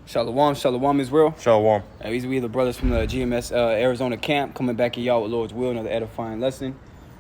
Shalom, shalom Israel. Shalom. These we the brothers from the GMS Arizona camp coming back at y'all with Lord's will, another edifying lesson.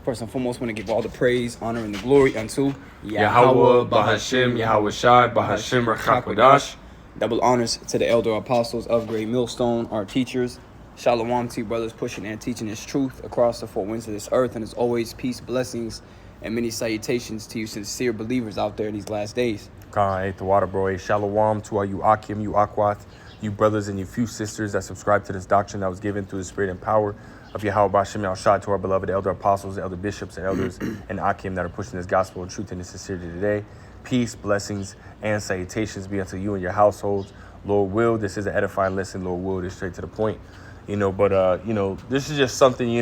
First and foremost, want to give all the praise, honor, and the glory unto Yahweh, Bahashim, Yahweh Shai, Bahashim, Rachakodash. Double honors to the elder apostles of Great Millstone, our teachers. Shalom to you brothers pushing and teaching this truth across the four winds of this earth. And as always, peace, blessings, and many salutations to you sincere believers out there in these last days. Khan ate the water, bro. Shalom to all you Akim, you Akwath, you brothers and you few sisters that subscribe to this doctrine that was given through the spirit and power of Yahweh Bashem Yahshua, to our beloved elder apostles, elder bishops, and elders and Akim that are pushing this gospel and truth and sincerity today. Peace, blessings, and salutations be unto you and your households. Lord will, this is an edifying lesson. Lord will, this straight to the point. This is just something,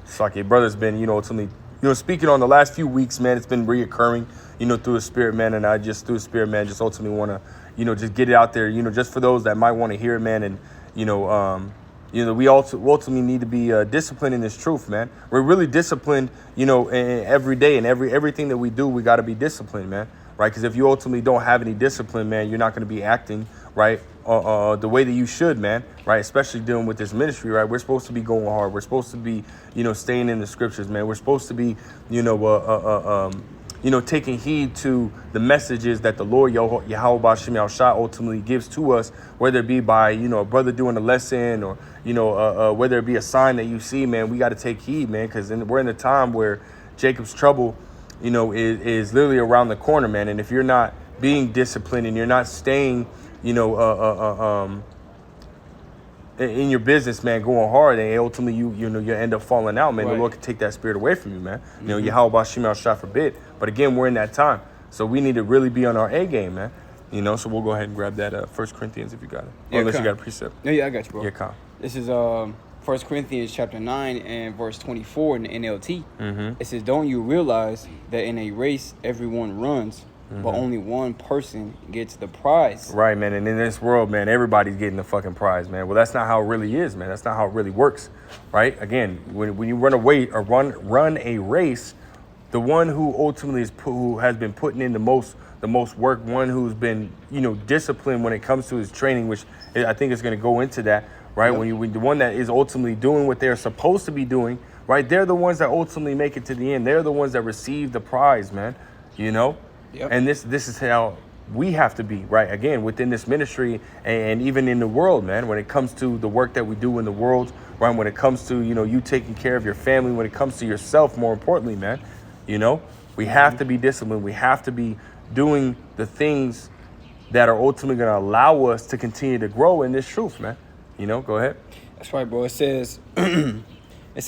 it's like a brother's been, ultimately, speaking on the last few weeks, man, it's been reoccurring, through the spirit, man. And I just, through the spirit, man, just ultimately want to, just get it out there, just for those that might want to hear it, man. And, we ultimately need to be disciplined in this truth, man. We're really disciplined, every day and everything that we do, we got to be disciplined, man. Right? Because if you ultimately don't have any discipline, man, you're not going to be acting right the way that you should, man. Right? Especially dealing with this ministry, right? We're supposed to be going hard. We're supposed to be, staying in the scriptures, man. We're supposed to be, taking heed to the messages that the Lord Yahweh Bashem Yahushua ultimately gives to us, whether it be by, a brother doing a lesson or, whether it be a sign that you see, man. We got to take heed, man, because we're in a time where Jacob's trouble, is literally around the corner, man. And if you're not being disciplined and you're not staying, in your business, man, going hard, and ultimately you end up falling out, man. Right. The Lord can take that spirit away from you, man. Yahweh Bashem Yahushua forbid. But again, we're in that time, so we need to really be on our A game, man. So we'll go ahead and grab that 1 Corinthians if you got it, unless you got a precept. Yeah, I got you, bro. Yeah, come. This is 1 Corinthians chapter 9 and verse 24 in the NLT. Mm-hmm. It says, "Don't you realize that in a race everyone runs, but only one person gets the prize?" Right, man. And in this world, man, everybody's getting the fucking prize, man. Well, that's not how it really is, man. That's not how it really works, right? Again, when you run a race, the one who ultimately who has been putting in the most work, one who's been disciplined when it comes to his training, which I think is going to go into that, right? Yep. When the one that is ultimately doing what they're supposed to be doing, right? They're the ones that ultimately make it to the end. They're the ones that receive the prize, man. Yep. And this is how we have to be, right? Again, within this ministry and even in the world, man, when it comes to the work that we do in the world, right? When it comes to, you taking care of your family, when it comes to yourself, more importantly, man, we have to be disciplined. We have to be doing the things that are ultimately going to allow us to continue to grow in this truth, man. Go ahead. That's right, bro. It says,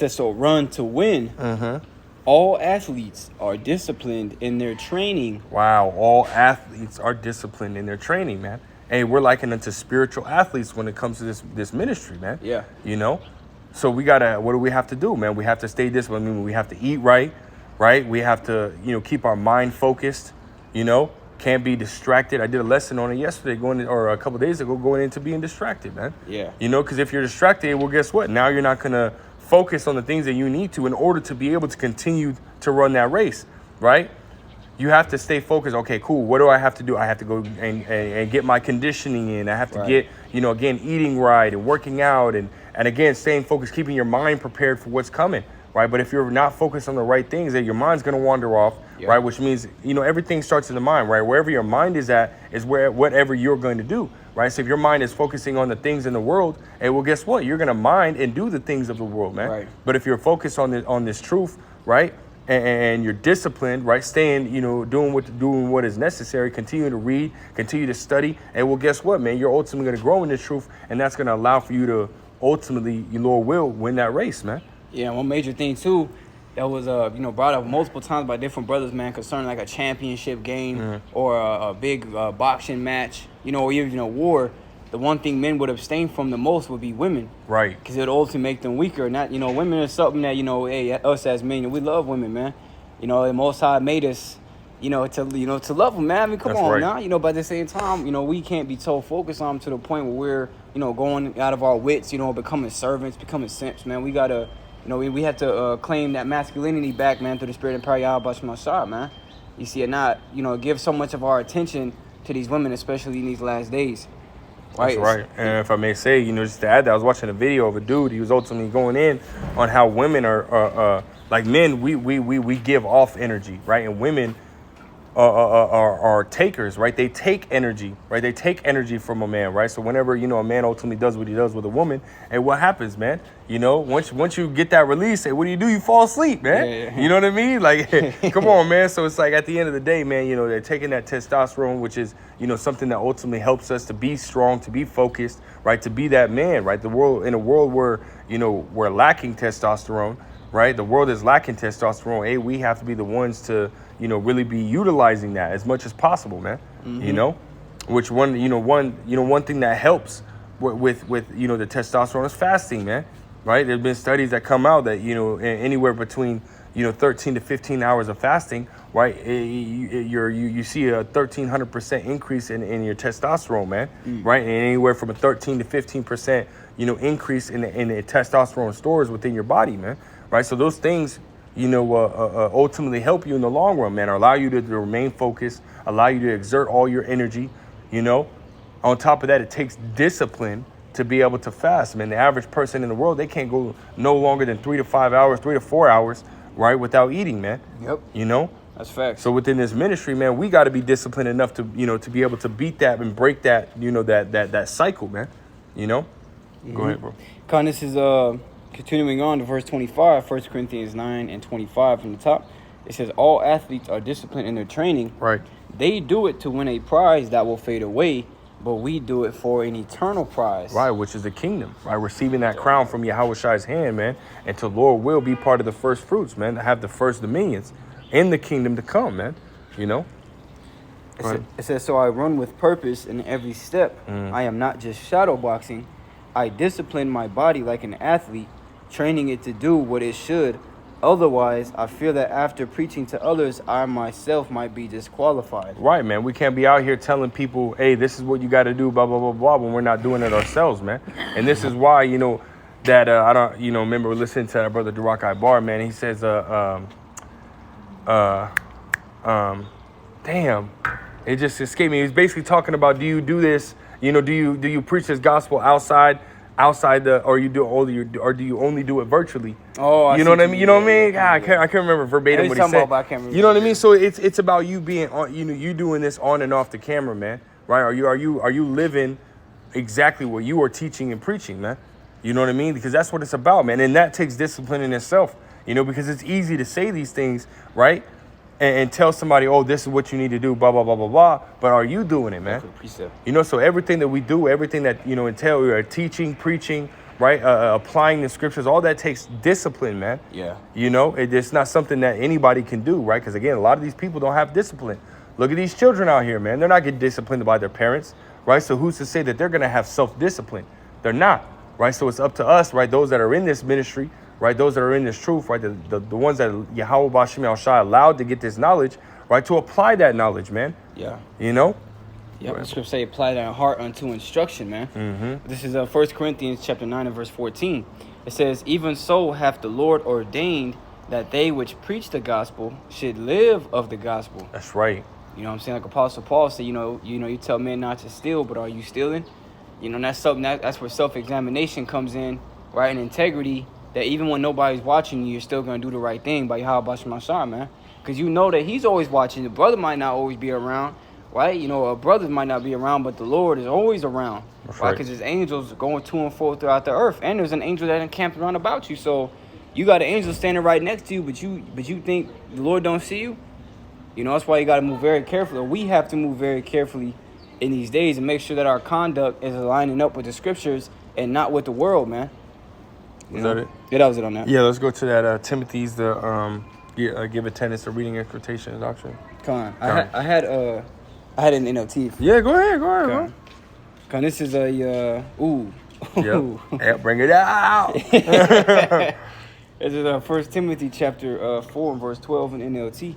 so run to win. Mm-hmm. All athletes are disciplined in their training. Wow, all athletes are disciplined in their training, man. Hey, we're likened unto spiritual athletes when it comes to this ministry, man. Yeah. So what do we have to do, man? We have to stay disciplined. I mean, we have to eat right? We have to, keep our mind focused, can't be distracted. I did a lesson on it yesterday or a couple days ago, going into being distracted, man. Yeah. Because if you're distracted, well, guess what? Now you're not going to focus on the things that you need to in order to be able to continue to run that race, right? You have to stay focused. Okay, cool. What do I have to do? I have to go and get my conditioning in. I have to get, again, eating right and working out and again, staying focused, keeping your mind prepared for what's coming, right? But if you're not focused on the right things, then your mind's going to wander off, right? Which means, everything starts in the mind, right? Wherever your mind is at is whatever you're going to do, right? So if your mind is focusing on the things in the world, hey, well, guess what? You're going to mind and do the things of the world, man. Right. But if you're focused on this truth, right? And you're disciplined, right? Staying, doing what is necessary, continue to read, continue to study. And well, guess what, man? You're ultimately going to grow in this truth. And that's going to allow for you to ultimately, your Lord will win that race, man. Yeah, one major thing too that was brought up multiple times by different brothers, man, concerning like a championship game or a big boxing match, or even a war. The one thing men would abstain from the most would be women, right? Because it would ultimately make them weaker. Not women are something that hey, us as men, we love women, man. The Most High made us, to love them, man. I mean, come on now, but at the same time, we can't be so focused on them to the point where we're, going out of our wits, becoming servants, becoming simps, man. We gotta. We have to claim that masculinity back, man, through the spirit and power of Yahweh Shah, man. You see, it not, give so much of our attention to these women, especially in these last days. That's right. And if I may say, you know, just to add that, I was watching a video of a dude. He was ultimately going in on how women are like men. We give off energy, right? And women are takers, right? They take energy, right? They take energy from a man, right? So whenever, you know, a man ultimately does what he does with a woman, and what happens, man? You know, once you get that release, hey, what do? You fall asleep, man. Yeah. You know what I mean? Like, come on, man. So it's like at the end of the day, man, you know, they're taking that testosterone, which is, you know, something that ultimately helps us to be strong, to be focused, right? To be that man, right? In a world where, you know, we're lacking testosterone, right? The world is lacking testosterone. Hey, we have to be the ones to, you know, really be utilizing that as much as possible, man. You know, which one thing that helps with you know, the testosterone is fasting, man. Right? There's been studies that come out that, you know, anywhere between, you know, 13 to 15 hours of fasting, right? You see a 1,300% increase in your testosterone, man. Right? And anywhere from a 13 to 15%, you know, increase in the testosterone stores within your body, man. Right? So those things, you know, ultimately help you in the long run, man, or allow you to remain focused, allow you to exert all your energy, you know. On top of that, it takes discipline to be able to fast, man. The average person in the world, they can't go no longer than 3 to 5 hours, 3 to 4 hours, right, without eating, man. Yep. You know? That's facts. So within this ministry, man, we got to be disciplined enough to, you know, to be able to beat that and break that, you know, that cycle, man. You know? Go ahead, bro. Con, this is continuing on to verse 25, 1 Corinthians 9 and 25 from the top. It says, all athletes are disciplined in their training. Right. They do it to win a prize that will fade away, but we do it for an eternal prize. Right, which is the kingdom, right? Receiving that crown from Yahweh Shai's hand, man. And to Lord will be part of the first fruits, man. To have the first dominions in the kingdom to come, man. You know? It says, so I run with purpose in every step. I am not just shadow boxing. I discipline my body like an athlete, training it to do what it should. Otherwise, I fear that after preaching to others, I myself might be disqualified. Right, man. We can't be out here telling people, hey, this is what you got to do, blah, blah, blah, blah, when we're not doing it ourselves, man. And this is why, you know, that I don't, you know, remember listening to our brother Durak Ibar, man. He says, damn, it just escaped me. He's basically talking about, do you do this, you know, do you preach this gospel outside the, or do you only do it virtually? Oh, you know what I mean? You know what I mean? God, I can't remember verbatim what he said. I can't remember. You know what I mean? So it's about you being on, you know, you doing this on and off the camera, man. Right? Are you living exactly what you are teaching and preaching, man? You know what I mean? Because that's what it's about, man. And that takes discipline in itself, you know, because it's easy to say these things, right? And tell somebody, oh, this is what you need to do, blah, blah, blah, blah, blah. But are you doing it, man? You know, so everything that we do, everything that, you know, entail, we are teaching, preaching, right? Applying the scriptures, all that takes discipline, man. Yeah. You know, it's not something that anybody can do, right? Because, again, a lot of these people don't have discipline. Look at these children out here, man. They're not getting disciplined by their parents, right? So who's to say that they're going to have self-discipline? They're not, right? So it's up to us, right? Those that are in this ministry, right? Those that are in this truth, right? The ones that Yahweh Bashim Al-Shai allowed to get this knowledge, right? To apply that knowledge, man. Yeah. You know? Yeah, the scripture say apply thy heart unto instruction, man. Mm-hmm. This is 1 Corinthians chapter 9 and verse 14. It says, even so hath the Lord ordained that they which preach the gospel should live of the gospel. That's right. You know what I'm saying? Like Apostle Paul said, you tell men not to steal, but are you stealing? You know, that's something that's where self-examination comes in, right? And integrity, that even when nobody's watching you, you're still going to do the right thing by Yahweh Bashim Ashar, man. Because you know that he's always watching. The brother might not always be around, right? You know, a brother might not be around, but the Lord is always around. That's right? Because his angels are going to and fro throughout the earth. And there's an angel that encamped around about you. So you got an angel standing right next to you, but you think the Lord don't see you? You know, that's why you got to move very carefully. We have to move very carefully in these days and make sure that our conduct is aligning up with the scriptures and not with the world, man. Is that it? Yeah, that was it on that. Yeah, let's go to that Timothy's, give attendance to reading, exhortation, and doctrine. Come on. I had an NLT. Yeah, go ahead, bro. Come on, this is a, Yeah, bring it out. This is 1 Timothy chapter 4 and verse 12 in NLT.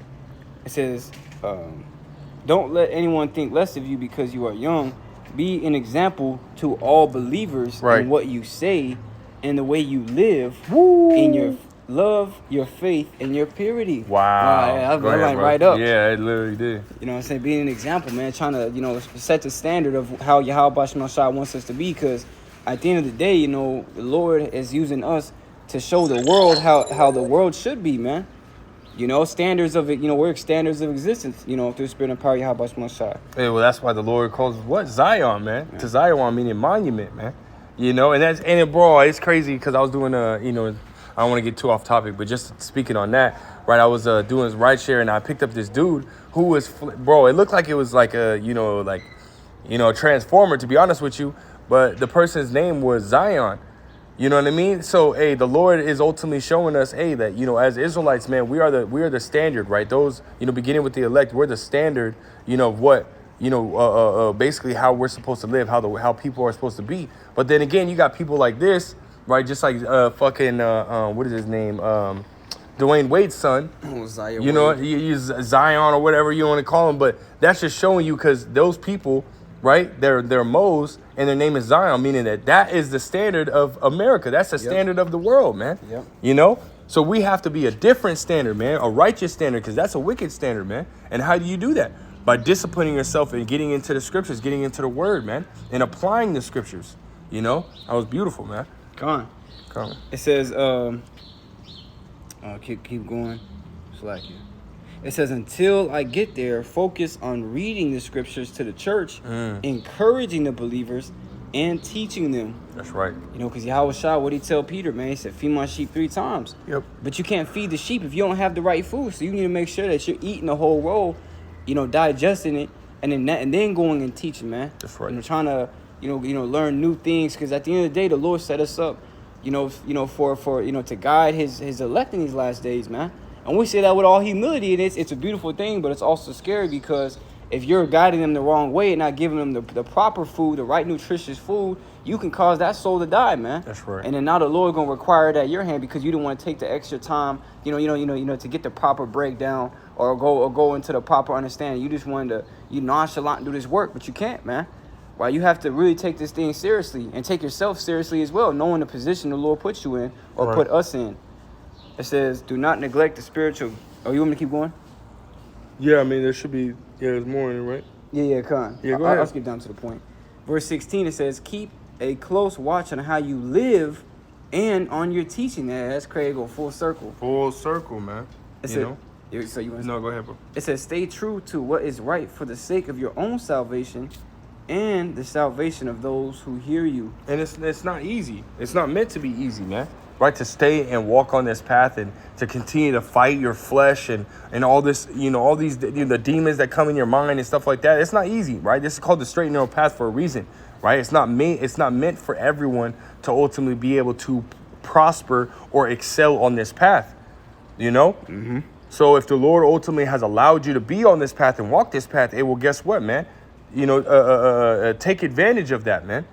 It says, don't let anyone think less of you because you are young. Be an example to all believers in what you say and the way you live in love, your faith, and your purity. Wow. Yeah, Go I ahead, line bro. right up. Yeah, it literally did. You know what I'm saying? Being an example, man, trying to, you know, set the standard of how Yahweh Shai wants us to be, because at the end of the day, you know, the Lord is using us to show the world how the world should be, man. You know, standards of it, you know, we're standards of existence, you know, through the spirit and power of Yahweh Shai. Hey, well, that's why the Lord calls what? Zion, man. Yeah. To Zion meaning monument, man. You know, and bro, it's crazy because I was doing you know, I don't want to get too off topic, but just speaking on that, right? I was doing his ride share and I picked up this dude who was, bro, it looked like it was like a, you know, a transformer, to be honest with you, but the person's name was Zion. You know what I mean? So, hey, the Lord is ultimately showing us, hey, that, you know, as Israelites, man, we are the standard, right? Those, you know, beginning with the elect, we're the standard, you know, of what, you know, basically how we're supposed to live, how people are supposed to be. But then again, you got people like this, right? Just like what is his name? Dwayne Wade's son. Zion. You know, he's Zion or whatever you want to call him. But that's just showing you, because those people, right? They're Mo's and their name is Zion, meaning that is the standard of America. That's the standard of the world, man. Yep. You know? So we have to be a different standard, man, a righteous standard, because that's a wicked standard, man. And how do you do that? By disciplining yourself and getting into the scriptures, getting into the word, man, and applying the scriptures. You know? That was beautiful, man. Come on. It says, keep going. Slack you. It says, until I get there, focus on reading the scriptures to the church, encouraging the believers, and teaching them. That's right. You know, because Yahweh Shai, what did he tell Peter, man? He said, feed my sheep 3 times. Yep. But you can't feed the sheep if you don't have the right food. So you need to make sure that you're eating the whole roll, you know, digesting it, and then going and teaching, man. That's right. You know, trying to, you know, learn new things, because at the end of the day, the Lord set us up, you know, for you know, to guide his elect in these last days, man. And we say that with all humility, and it's a beautiful thing, but it's also scary, because if you're guiding them the wrong way and not giving them the proper food, the right nutritious food, you can cause that soul to die, man. That's right. And then now the Lord gonna require that at your hand, because you don't want to take the extra time, you know, to get the proper breakdown or go into the proper understanding. You just wanted to, you nonchalant do this work, but you can't, man. Right? You have to really take this thing seriously and take yourself seriously as well, knowing the position the Lord put you in or put us in. It says, do not neglect the spiritual. Oh, you want me to keep going? Yeah, I mean, there should be, there's more in it, right? Yeah, come on. Yeah, go ahead. I'll skip down to the point. Verse 16, it says, keep a close watch on how you live and on your teaching. That's crazy. Go full circle. Full circle, man. So you want No, go ahead, bro. It says, stay true to what is right for the sake of your own salvation and the salvation of those who hear you. And it's not easy. It's not meant to be easy, man. Right? To stay and walk on this path and to continue to fight your flesh and all this, you know, all these, you know, the demons that come in your mind and stuff like that. It's not easy, right? This is called the straight and narrow path for a reason, right? It's not meant for everyone to ultimately be able to prosper or excel on this path, you know? Mm-hmm. So if the Lord ultimately has allowed you to be on this path and walk this path, it will, guess what, man? You know, take advantage of that, man.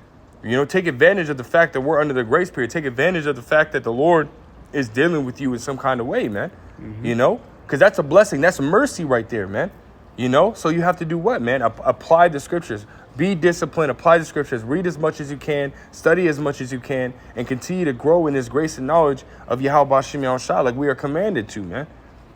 You know, take advantage of the fact that we're under the grace period. Take advantage of the fact that the Lord is dealing with you in some kind of way, man. Mm-hmm. You know, because that's a blessing. That's mercy right there, man. You know, so you have to do what, man? Apply the scriptures. Be disciplined. Apply the scriptures. Read as much as you can. Study as much as you can. And continue to grow in this grace and knowledge of Yahweh Shem Shai, like we are commanded to, man.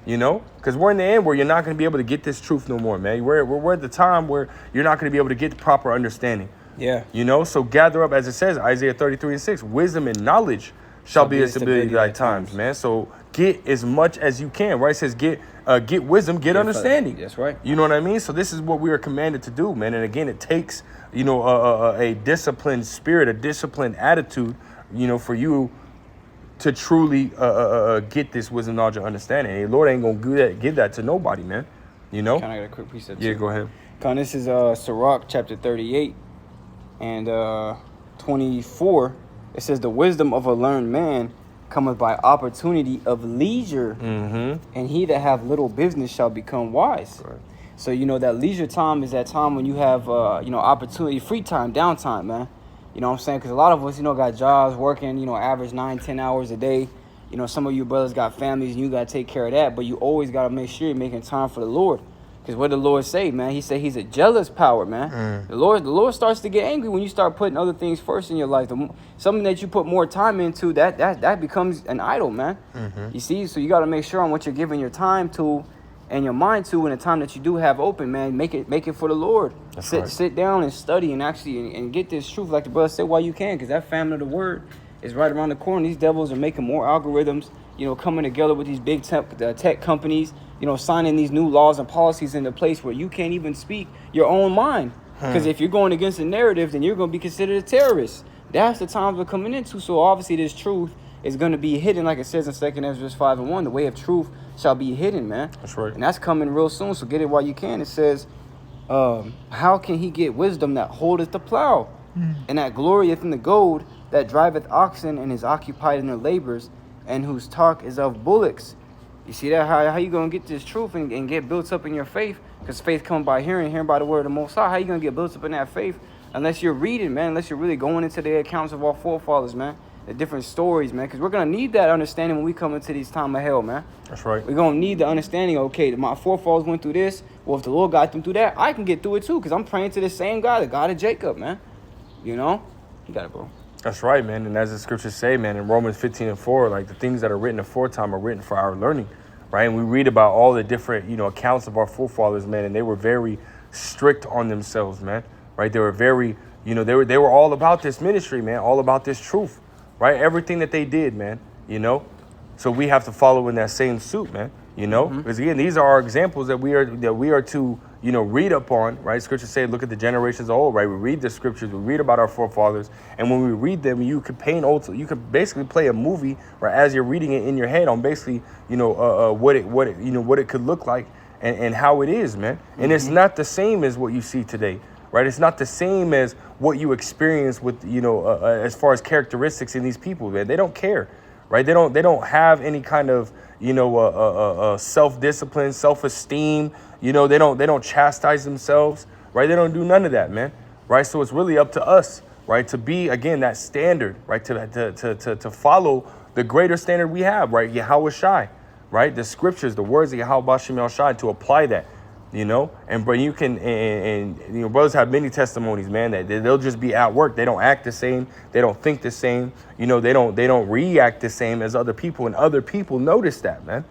You know, because we're in the end where you're not going to be able to get this truth no more, man. We're at the time where you're not going to be able to get the proper understanding. Yeah. You know, so gather up, as it says, Isaiah 33:6, wisdom and knowledge shall be a stability of thy times, man. So get as much as you can, right? It says get wisdom, get understanding. That's right. You know what I mean? So this is what we are commanded to do, man. And again, it takes, you know, a disciplined spirit, a disciplined attitude, you know, for you to truly get this wisdom, knowledge, and understanding. Hey, Lord ain't gonna give that to nobody, man. You know? Can I get a quick precept? Yeah, go ahead. This is Sirach chapter 38 and 24. It says, the wisdom of a learned man cometh by opportunity of leisure, and he that have little business shall become wise. Right. So, you know, that leisure time is that time when you have, you know, opportunity, free time, downtime, man. You know what I'm saying? Because a lot of us, you know, got jobs, working, you know, average 9-10 hours a day. You know, some of you brothers got families and you got to take care of that. But you always got to make sure you're making time for the Lord. Because what the Lord say, man? He said he's a jealous power, man. The Lord starts to get angry when you start putting other things first in your life. Something that you put more time into, that becomes an idol, man. You see? So you got to make sure on what you're giving your time to and your mind to, in the time that you do have open, man. Make it for the Lord. Sit down and study and actually and get this truth, like the brother said, while you can, because that family of the word is right around the corner. These devils are making more algorithms, coming together with these big tech companies, signing these new laws and policies into place where you can't even speak your own mind. Because if you're going against the narrative, then you're going to be considered a terrorist. That's the times we're coming into. So obviously this truth is going to be hidden, like it says in 2 Ezra 5:1. The way of truth shall be hidden, man. That's right. And that's coming real soon. So get it while you can. It says, how can he get wisdom that holdeth the plow, and that glorieth in the goad, that driveth oxen, and is occupied in their labors, and whose talk is of bullocks? You see that? How you going to get this truth and get built up in your faith? Because faith comes by hearing, hearing by the word of the Most High. How you going to get built up in that faith unless you're reading, man? Unless you're really going into the accounts of our forefathers, man. The different stories, man. Because we're going to need that understanding when we come into these time of hell, man. That's right. We're going to need the understanding, okay, my forefathers went through this. Well, if the Lord got them through that, I can get through it too. Because I'm praying to the same God, the God of Jacob, man. You got it, bro. That's right, man. And as the scriptures say, man, in Romans 15:4, like the things that are written aforetime are written for our learning, right? And we read about all the different, accounts of our forefathers, man, and they were very strict on themselves, man, right? They were very, they were all about this ministry, man, all about this truth, right? Everything that they did, man, So we have to follow in that same suit, man, because again, these are our examples that we are to, read upon, right? Scriptures say, look at the generations of old, right? We read the scriptures, we read about our forefathers, and when we read them, you could you could basically play a movie, right, as you're reading it in your head on basically, what it could look like and how it is, man. And it's not the same as what you see today, right? It's not the same as what you experience with, as far as characteristics in these people, man. They don't care, right? They don't have any kind of, self-discipline, self-esteem. They don't chastise themselves, right? They don't do none of that, man, right? So it's really up to us, right, to be, again, that standard, right, to follow the greater standard we have, right, Yahweh Shai, right, the scriptures, the words of Yahweh Bashim Shai, to apply that, and bro, you can, and brothers have many testimonies, man, that they'll just be at work. They don't act the same. They don't think the same. They don't react the same as other people, and other people notice that, man,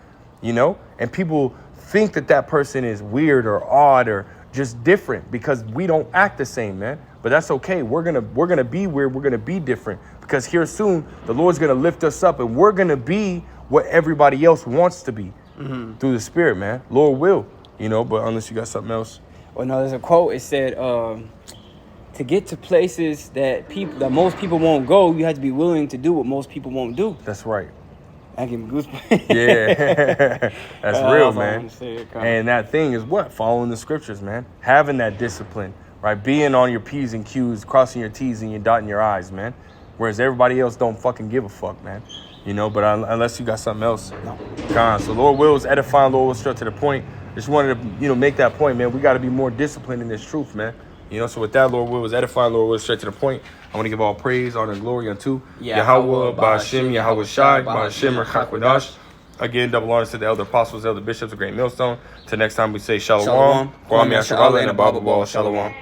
and people think that person is weird or odd or just different because we don't act the same, man. But that's okay. We're gonna be weird. We're gonna be different because here soon the Lord's gonna lift us up, and we're gonna be what everybody else wants to be through the Spirit, man. Lord will, But unless you got something else. Well, no, there's a quote. It said, to get to places that most people won't go, you have to be willing to do what most people won't do. That's right. I give me goosebumps. Yeah, that's real, man. And that thing is what? Following the scriptures, man. Having that discipline, right? Being on your P's and Q's, crossing your T's and you're dotting your I's, man. Whereas everybody else don't fucking give a fuck, man. But unless you got something else. No. So Lord wills edifying, Lord will straight to the point. Just wanted to, make that point, man. We got to be more disciplined in this truth, man. So with that, Lord will was edifying, Lord will straight to the point. I want to give all praise, honor, and glory unto Yahweh, Ba'ashem, Yahweh Shai, Ba'ashem, Rechak. Again, double honors to the elder apostles, elder bishops of Great Millstone. Till next time we say Shalom. Kwame Asherallah and Abba Shalom.